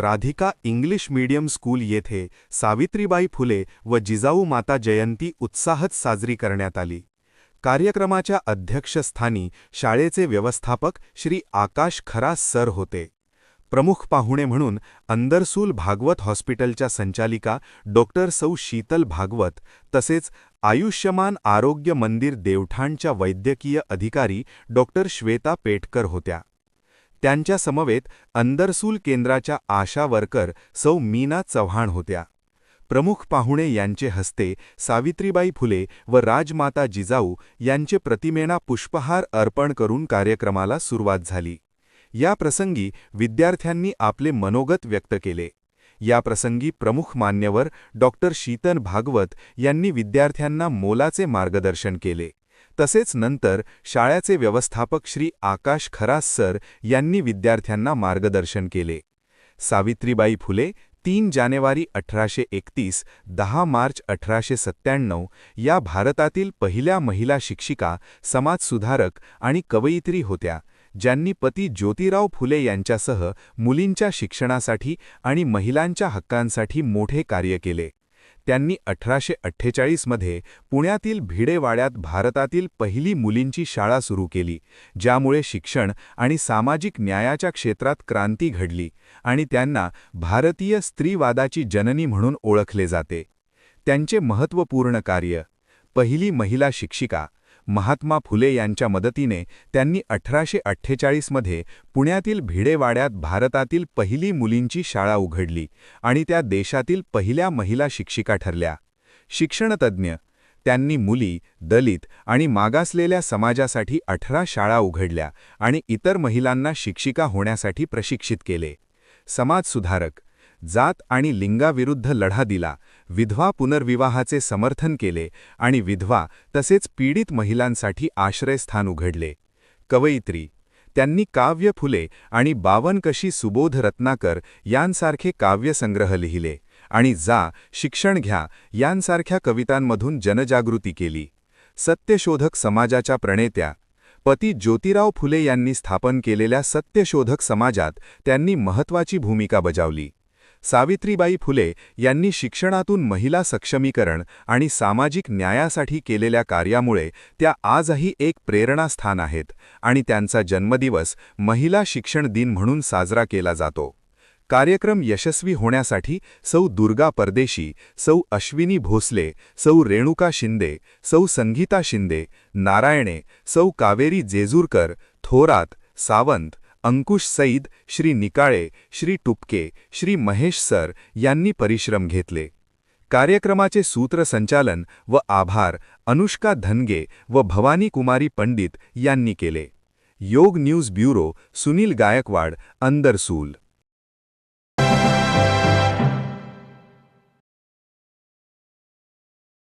Radhika English medium school येथे सावित्रीबाई फुले व जिजाऊ माता जयंती उत्साहात साजरी करण्यात आली। कार्यक्रमाच्या अध्यक्षस्थानी शाळेचे व्यवस्थापक श्री आकाश खरास सर होते। प्रमुख पाहुणे म्हणून अंदरसूल भागवत हॉस्पिटलच्या संचालिका डॉक्टर सौ शीतल भागवत तसेच आयुष्यमान आरोग्य मंदिर देवठाणच्या वैद्यकीय अधिकारी डॉक्टर श्वेता पेटकर होत्या। त्यांच्या समवेत अंदरसूल केंद्राच्या आशा वर्कर सौ मीना चव्हाण होत्या। प्रमुख पाहुणे यांचे हस्ते सावित्रीबाई फुले व राजमाता जिजाऊ यांचे प्रतिमेना पुष्पहार अर्पण करून कार्यक्रमाला सुरुवात झाली। या प्रसंगी विद्यार्थ्यांनी आपले मनोगत व्यक्त केले। या प्रसंगी प्रमुख मान्यवर डॉक्टर शीतल भागवत यांनी विद्यार्थ्यांना मोलाचे मार्गदर्शन केले। तसेच नंतर शाळेचे व्यवस्थापक श्री आकाश खरास सर यांनी विद्यार्थ्यांना मार्गदर्शन केले। सावित्रीबाई फुले 3 जानेवारी 1831 10 मार्च 1897 या भारतातील पहिल्या महिला शिक्षिका, समाजसुधारक आणि कवयित्री होत्या, ज्यांनी पती ज्योतिराव फुले यांच्यासह मुलींच्या शिक्षणासाठी आणि महिलांच्या हक्कांसाठी मोठे कार्य केले। त्यांनी 1848 मध्ये पुण्यातील भिडेवाड्यात भारतातील पहिली मुलींची शाळा सुरू केली, ज्यामुळे शिक्षण आणि सामाजिक न्यायाच्या क्षेत्रात क्रांती घडली आणि त्यांना भारतीय स्त्रीवादाची जननी म्हणून ओळखले जाते। त्यांचे महत्त्वपूर्ण कार्य: पहिली महिला शिक्षिका महात्मा फुले यांच्या मदतीने त्यांनी 1848 मध्ये पुण्यातील भिडेवाड्यात भारतातील पहिली मुलींची शाळा उघडली आणि त्या देशातील पहिल्या महिला शिक्षिका ठरल्या। शिक्षणतज्ञ: त्यांनी मुली, दलित आणि मागासलेल्या समाजासाठी 18 शाळा उघडल्या आणि इतर महिलांना शिक्षिका होण्यासाठी प्रशिक्षित केले। समाजसुधारक: जात आणि लिंगाविरुद्ध लढा दिला, विधवा पुनर्विवाहाचे समर्थन केले आणि विधवा तसेच पीडित महिलांसाठी आश्रयस्थान उघडले। कवयित्री: त्यांनी काव्य फुले आणि बावनकशी सुबोध रत्नाकर यांसारखे काव्यसंग्रह लिहिले आणि जा, शिक्षण घ्या यांसारख्या कवितांमधून जनजागृती केली। सत्यशोधक समाजाच्या प्रणेत्या: पती ज्योतिराव फुले यांनी स्थापन केलेल्या सत्यशोधक समाजात त्यांनी महत्त्वाची भूमिका बजावली। सावित्रीबाई फुले यांनी शिक्षणातून महिला सक्षमीकरण आणि सामाजिक न्यायासाठी केलेल्या कार्यामुळे त्या आजही एक प्रेरणास्थान आहेत आणि त्यांचा जन्मदिवस महिला शिक्षण दिन म्हणून साजरा केला जातो। कार्यक्रम यशस्वी होण्यासाठी सौ दुर्गा परदेशी, सौ अश्विनी भोसले, सौ रेणुका शिंदे, सौ संगीता शिंदे, नारायणे, सौ कावेरी जेजूरकर, थोरात, सावंत, अंकुश सईद, श्री निकाळे, श्री टुपके, श्री महेश सर यांनी परिश्रम घेतले। कार्यक्रमाचे सूत्रसंचालन व आभार अनुष्का धनगे व भवानी कुमारी पंडित यांनी केले। योग न्यूज ब्युरो, सुनील गायकवाड, अंदरसूल।